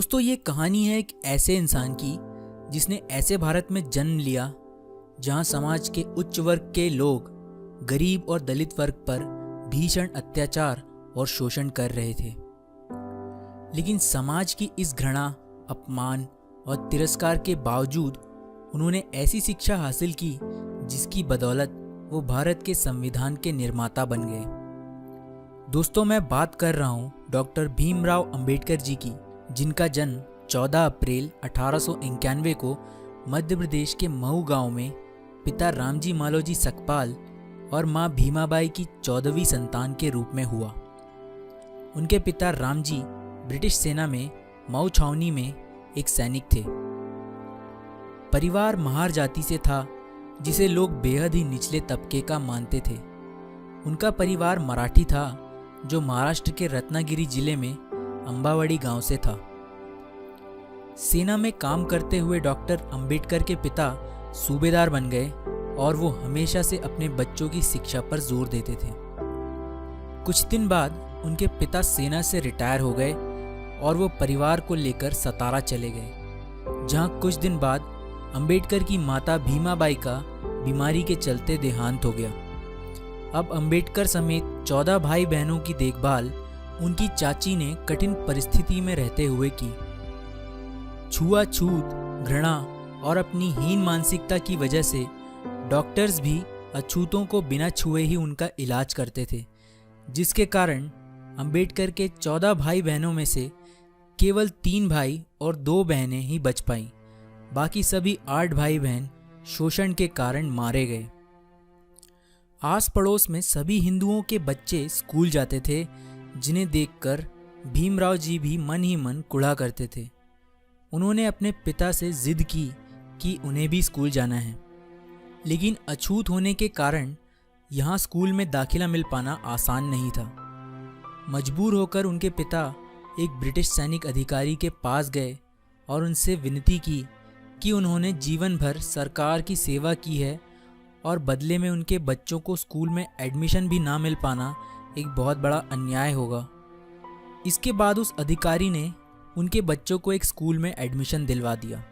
दोस्तों, ये कहानी है एक ऐसे इंसान की जिसने ऐसे भारत में जन्म लिया जहां समाज के उच्च वर्ग के लोग गरीब और दलित वर्ग पर भीषण अत्याचार और शोषण कर रहे थे। लेकिन समाज की इस घृणा, अपमान और तिरस्कार के बावजूद उन्होंने ऐसी शिक्षा हासिल की जिसकी बदौलत वो भारत के संविधान के निर्माता बन गए। दोस्तों, मैं बात कर रहा हूँ डॉक्टर भीमराव अंबेडकर जी की, जिनका जन्म 14 अप्रैल 1891 को मध्य प्रदेश के मऊ गांव में पिता रामजी मालोजी सकपाल और मां भीमाबाई की 14वीं संतान के रूप में हुआ। उनके पिता रामजी ब्रिटिश सेना में मऊ छावनी में एक सैनिक थे। परिवार महार जाति से था जिसे लोग बेहद ही निचले तबके का मानते थे। उनका परिवार मराठी था जो महाराष्ट्र के रत्नागिरी जिले में अंबावड़ी गांव से था। सेना में काम करते हुए डॉक्टर अंबेडकर के पिता सूबेदार बन गए और वो हमेशा से अपने बच्चों की शिक्षा पर जोर देते थे। कुछ दिन बाद उनके पिता सेना से रिटायर हो गए और वो परिवार को लेकर सतारा चले गए, जहां कुछ दिन बाद अंबेडकर की माता भीमाबाई का बीमारी के चलते देहांत हो गया। अब अंबेडकर समेत 14 भाई बहनों की देखभाल उनकी चाची ने कठिन परिस्थिति में रहते हुए की। छुआछूत, घृणा और अपनी हीन मानसिकता की वजह से डॉक्टर्स भी अछूतों को बिना छुए ही उनका इलाज करते थे, जिसके कारण अंबेडकर के 14 भाई बहनों में से केवल 3 भाई और 2 बहनें ही बच पाईं। बाकी सभी 8 भाई बहन शोषण के कारण मारे गए। आस पड़ोस में सभी हिंदुओं के बच्चे स्कूल जाते थे, जिन्हें देखकर भीमराव जी भी मन ही मन कुढ़ा करते थे। उन्होंने अपने पिता से जिद की कि उन्हें भी स्कूल जाना है, लेकिन अछूत होने के कारण यहाँ स्कूल में दाखिला मिल पाना आसान नहीं था। मजबूर होकर उनके पिता एक ब्रिटिश सैनिक अधिकारी के पास गए और उनसे विनती की कि उन्होंने जीवन भर सरकार की सेवा की है और बदले में उनके बच्चों को स्कूल में एडमिशन भी ना मिल पाना एक बहुत बड़ा अन्याय होगा। इसके बाद उस अधिकारी ने उनके बच्चों को एक स्कूल में एडमिशन दिलवा दिया।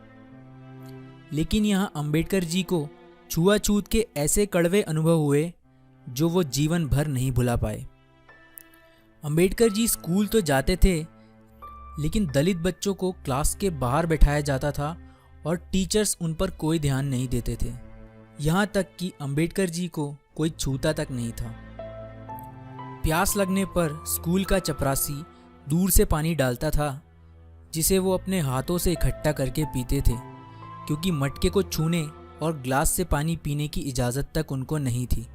लेकिन यहाँ अंबेडकर जी को छुआछूत के ऐसे कड़वे अनुभव हुए जो वो जीवन भर नहीं भुला पाए। अंबेडकर जी स्कूल तो जाते थे, लेकिन दलित बच्चों को क्लास के बाहर बैठाया जाता था और टीचर्स उन पर कोई ध्यान नहीं देते थे। यहाँ तक कि अंबेडकर जी को कोई छूता तक नहीं था। प्यास लगने पर स्कूल का चपरासी दूर से पानी डालता था, जिसे वो अपने हाथों से इकट्ठा करके पीते थे, क्योंकि मटके को छूने और ग्लास से पानी पीने की इजाज़त तक उनको नहीं थी।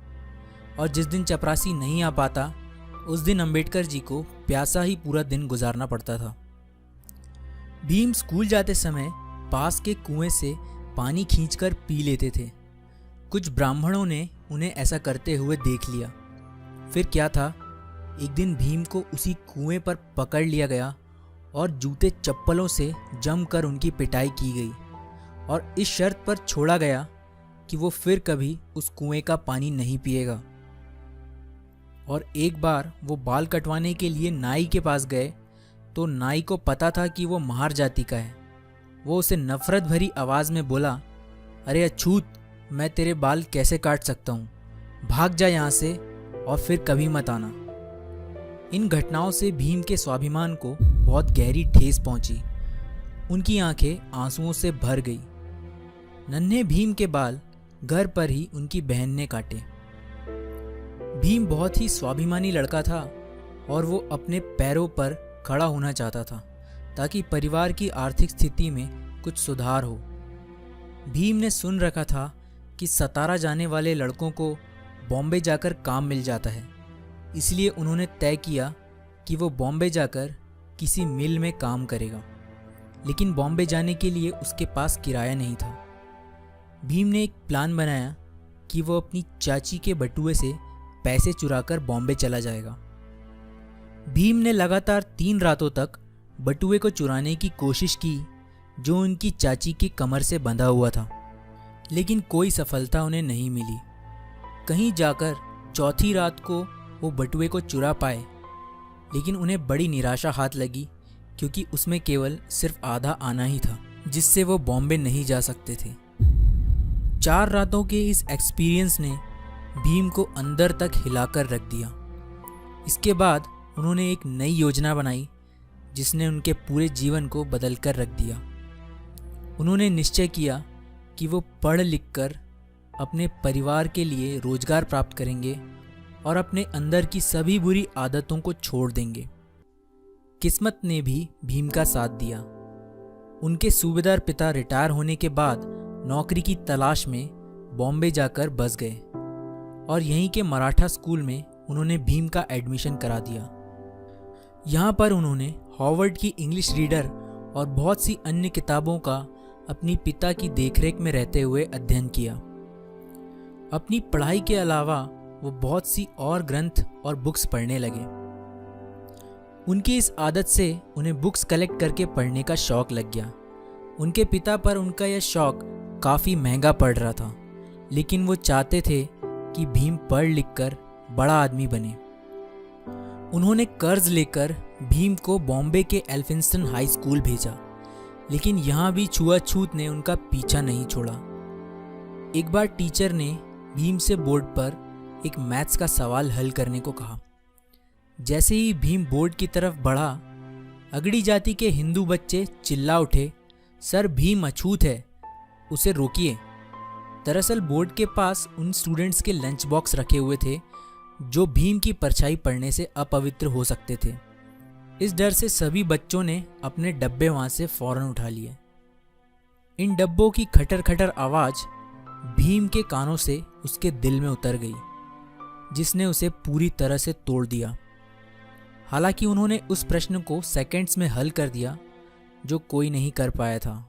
और जिस दिन चपरासी नहीं आ पाता, उस दिन अंबेडकर जी को प्यासा ही पूरा दिन गुजारना पड़ता था। भीम स्कूल जाते समय पास के कुएं से पानी खींचकर पी लेते थे। कुछ ब्राह्मणों ने उन्हें ऐसा करते हुए देख लिया। फिर क्या था, एक दिन भीम को उसी कुएं पर पकड़ लिया गया और जूते चप्पलों से जमकर उनकी पिटाई की गई और इस शर्त पर छोड़ा गया कि वो फिर कभी उस कुएं का पानी नहीं पिएगा। और एक बार वो बाल कटवाने के लिए नाई के पास गए तो नाई को पता था कि वो महार जाति का है। वो उसे नफरत भरी आवाज़ में बोला, अरे अछूत, मैं तेरे बाल कैसे काट सकता हूँ, भाग जा यहाँ से और फिर कभी मत आना। इन घटनाओं से भीम के स्वाभिमान को बहुत गहरी ठेस पहुंची। उनकी आंखें आंसुओं से भर गई। नन्हे भीम के बाल घर पर ही उनकी बहन ने काटे। भीम बहुत ही स्वाभिमानी लड़का था और वो अपने पैरों पर खड़ा होना चाहता था ताकि परिवार की आर्थिक स्थिति में कुछ सुधार हो। भीम ने सुन रखा था कि सतारा जाने वाले लड़कों को बॉम्बे जाकर काम मिल जाता है, इसलिए उन्होंने तय किया कि वो बॉम्बे जाकर किसी मिल में काम करेगा। लेकिन बॉम्बे जाने के लिए उसके पास किराया नहीं था। भीम ने एक प्लान बनाया कि वो अपनी चाची के बटुए से पैसे चुराकर बॉम्बे चला जाएगा। भीम ने लगातार 3 रातों तक बटुए को चुराने की कोशिश की जो उनकी चाची की कमर से बंधा हुआ था, लेकिन कोई सफलता उन्हें नहीं मिली। कहीं जाकर चौथी रात को वो बटुए को चुरा पाए, लेकिन उन्हें बड़ी निराशा हाथ लगी क्योंकि उसमें केवल सिर्फ आधा आना ही था, जिससे वो बॉम्बे नहीं जा सकते थे। 4 रातों के इस एक्सपीरियंस ने भीम को अंदर तक हिलाकर रख दिया। इसके बाद उन्होंने एक नई योजना बनाई जिसने उनके पूरे जीवन को बदल कर रख दिया। उन्होंने निश्चय किया कि वो पढ़ लिख कर अपने परिवार के लिए रोजगार प्राप्त करेंगे और अपने अंदर की सभी बुरी आदतों को छोड़ देंगे। किस्मत ने भी भीम का साथ दिया। उनके सूबेदार पिता रिटायर होने के बाद नौकरी की तलाश में बॉम्बे जाकर बस गए और यहीं के मराठा स्कूल में उन्होंने भीम का एडमिशन करा दिया। यहाँ पर उन्होंने हॉवर्ड की इंग्लिश रीडर और बहुत सी अन्य किताबों का अपनी पिता की देखरेख में रहते हुए अध्ययन किया। अपनी पढ़ाई के अलावा वो बहुत सी और ग्रंथ और बुक्स पढ़ने लगे। उनकी इस आदत से उन्हें बुक्स कलेक्ट करके पढ़ने का शौक लग गया। उनके पिता पर उनका यह शौक काफ़ी महंगा पड़ रहा था, लेकिन वो चाहते थे कि भीम पढ़ लिख कर बड़ा आदमी बने। उन्होंने कर्ज लेकर भीम को बॉम्बे के एल्फिंस्टन हाई स्कूल भेजा, लेकिन यहाँ भी छुआछूत ने उनका पीछा नहीं छोड़ा। एक बार टीचर ने भीम से बोर्ड पर एक मैथ्स का सवाल हल करने को कहा। जैसे ही भीम बोर्ड की तरफ बढ़ा, अगड़ी जाति के हिंदू बच्चे चिल्ला उठे, सर भीम अछूत है, उसे रोकिए। दरअसल बोर्ड के पास उन स्टूडेंट्स के लंच बॉक्स रखे हुए थे जो भीम की परछाई पड़ने से अपवित्र हो सकते थे। इस डर से सभी बच्चों ने अपने डब्बे वहां से फौरन उठा लिए। इन डब्बों की खटर खटर आवाज भीम के कानों से उसके दिल में उतर गई, जिसने उसे पूरी तरह से तोड़ दिया। हालांकि उन्होंने उस प्रश्न को सेकंड्स में हल कर दिया जो कोई नहीं कर पाया था,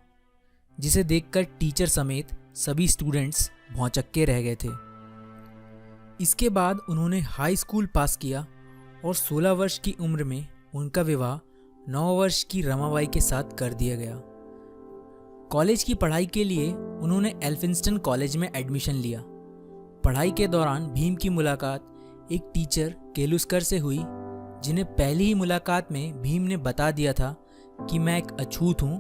जिसे देखकर टीचर समेत सभी स्टूडेंट्स भौंचक्के रह गए थे। इसके बाद उन्होंने हाई स्कूल पास किया और 16 वर्ष की उम्र में उनका विवाह 9 वर्ष की रमाबाई के साथ कर दिया गया। कॉलेज की पढ़ाई के लिए उन्होंने एल्फिंस्टन कॉलेज में एडमिशन लिया। पढ़ाई के दौरान भीम की मुलाकात एक टीचर केलुस्कर से हुई, जिन्हें पहली ही मुलाकात में भीम ने बता दिया था कि मैं एक अछूत हूँ,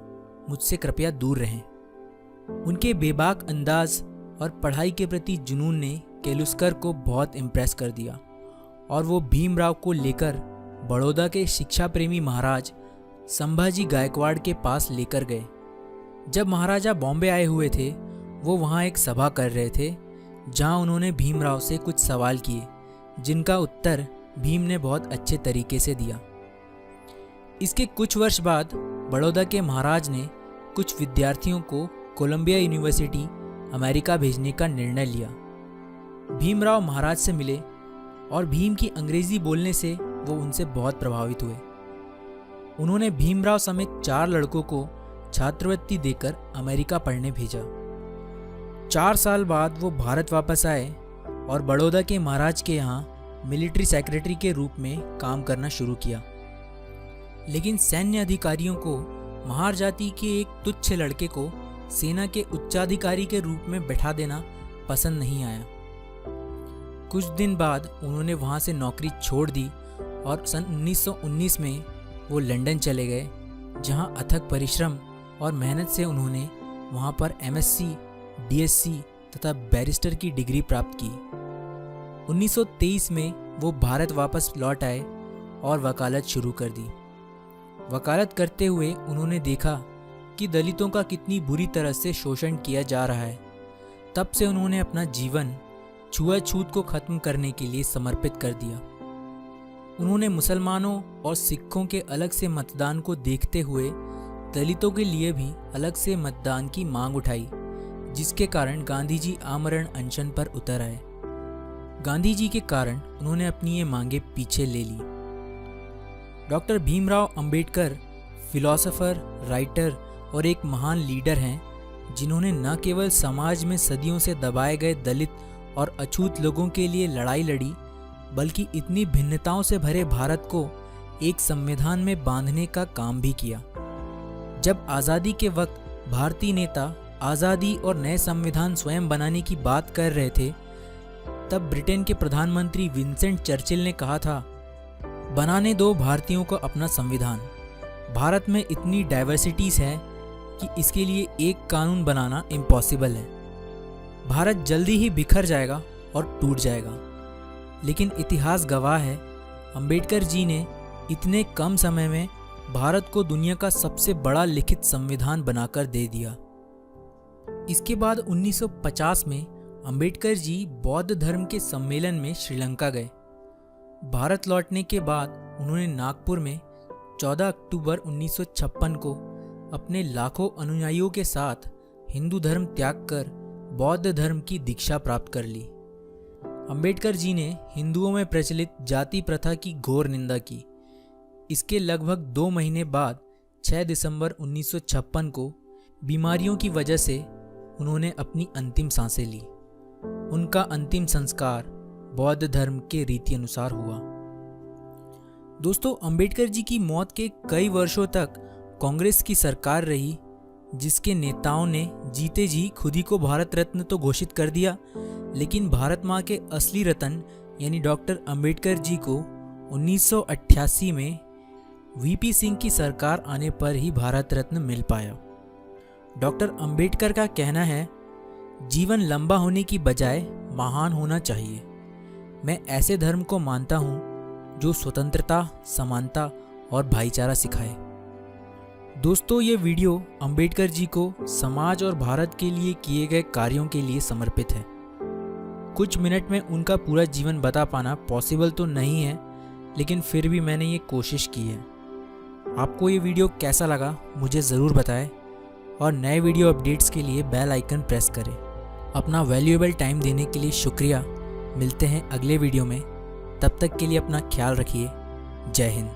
मुझसे कृपया दूर रहें। उनके बेबाक अंदाज और पढ़ाई के प्रति जुनून ने केलुस्कर को बहुत इम्प्रेस कर दिया और वो भीमराव को लेकर बड़ौदा के शिक्षा प्रेमी महाराज संभाजी गायकवाड़ के पास लेकर गए। जब महाराजा बॉम्बे आए हुए थे, वो वहाँ एक सभा कर रहे थे जहाँ उन्होंने भीमराव से कुछ सवाल किए, जिनका उत्तर भीम ने बहुत अच्छे तरीके से दिया। इसके कुछ वर्ष बाद बड़ौदा के महाराज ने कुछ विद्यार्थियों को कोलंबिया यूनिवर्सिटी अमेरिका भेजने का निर्णय लिया। भीमराव महाराज से मिले और भीम की अंग्रेजी बोलने से वो उनसे बहुत प्रभावित हुए। उन्होंने भीमराव समेत 4 लड़कों को छात्रवृत्ति देकर अमेरिका पढ़ने भेजा। 4 साल बाद वो भारत वापस आए और बड़ौदा के महाराज के यहाँ मिलिट्री सेक्रेटरी के रूप में काम करना शुरू किया। लेकिन सैन्य अधिकारियों को महार जाति के एक तुच्छ लड़के को सेना के उच्चाधिकारी के रूप में बैठा देना पसंद नहीं आया। कुछ दिन बाद उन्होंने वहाँ से नौकरी छोड़ दी और सन 1919 में वो लंदन चले गए, जहाँ अथक परिश्रम और मेहनत से उन्होंने वहाँ पर MSc, DSc तथा बैरिस्टर की डिग्री प्राप्त की। 1923 में वो भारत वापस लौट आए और वकालत शुरू कर दी। वकालत करते हुए उन्होंने देखा कि दलितों का कितनी बुरी तरह से शोषण किया जा रहा है। तब से उन्होंने अपना जीवन छुआछूत को खत्म करने के लिए समर्पित कर दिया। उन्होंने मुसलमानों और सिखों के अलग से मतदान को देखते हुए दलितों के लिए भी अलग से मतदान की मांग उठाई, जिसके कारण गांधी जी आमरण अनशन पर उतर आए। गांधी जी के कारण उन्होंने अपनी ये मांगे पीछे ले ली। Doctor Bhimrao Ambedkar philosopher, writer और एक महान लीडर हैं, जिन्होंने न केवल समाज में सदियों से दबाए गए दलित और अछूत लोगों के लिए लड़ाई लड़ी, बल्कि इतनी भिन्नताओं से भरे भारत को एक संविधान में बांधने का काम भी किया। जब आज़ादी के वक्त भारतीय नेता आज़ादी और नए संविधान स्वयं बनाने की बात कर रहे थे, तब ब्रिटेन के प्रधानमंत्री विंसेंट चर्चिल ने कहा था, बनाने दो भारतीयों को अपना संविधान, भारत में इतनी डाइवर्सिटीज़ है कि इसके लिए एक कानून बनाना इम्पॉसिबल है। भारत जल्दी ही बिखर जाएगा और टूट जाएगा। लेकिन इतिहास गवाह है, अंबेडकर जी ने इतने कम समय में भारत को दुनिया का सबसे बड़ा लिखित संविधान बनाकर दे दिया। इसके बाद 1950 में अंबेडकर जी बौद्ध धर्म के सम्मेलन में श्रीलंका गए। भारत लौटने के बाद उन्होंने नागपुर में 14 अक्टूबर 1956 को अपने लाखों अनुयायियों के साथ हिंदू धर्म त्याग कर बौद्ध धर्म की दीक्षा प्राप्त कर ली। अंबेडकर जी ने हिंदुओं में प्रचलित जाति प्रथा की घोर निंदा की। इसके लगभग 2 महीने बाद 6 दिसंबर 1956 को बीमारियों की वजह से उन्होंने अपनी अंतिम सांसें ली। उनका अंतिम संस्कार बौद्ध धर्म के रीति अनुसार हुआ। दोस्तों, अंबेडकर जी की मौत के कई वर्षों तक कांग्रेस की सरकार रही, जिसके नेताओं ने जीते जी खुद ही को भारत रत्न तो घोषित कर दिया, लेकिन भारत माँ के असली रतन यानी डॉक्टर अंबेडकर जी को 1988 में वीपी सिंह की सरकार आने पर ही भारत रत्न मिल पाया। डॉक्टर अंबेडकर का कहना है, जीवन लंबा होने की बजाय महान होना चाहिए। मैं ऐसे धर्म को मानता हूँ जो स्वतंत्रता, समानता और भाईचारा सिखाए। दोस्तों, ये वीडियो अंबेडकर जी को समाज और भारत के लिए किए गए कार्यों के लिए समर्पित है। कुछ मिनट में उनका पूरा जीवन बता पाना पॉसिबल तो नहीं है, लेकिन फिर भी मैंने ये कोशिश की है। आपको ये वीडियो कैसा लगा मुझे ज़रूर बताएं और नए वीडियो अपडेट्स के लिए बेल आइकन प्रेस करें। अपना वैल्यूएबल टाइम देने के लिए शुक्रिया। मिलते हैं अगले वीडियो में, तब तक के लिए अपना ख्याल रखिए। जय हिंद।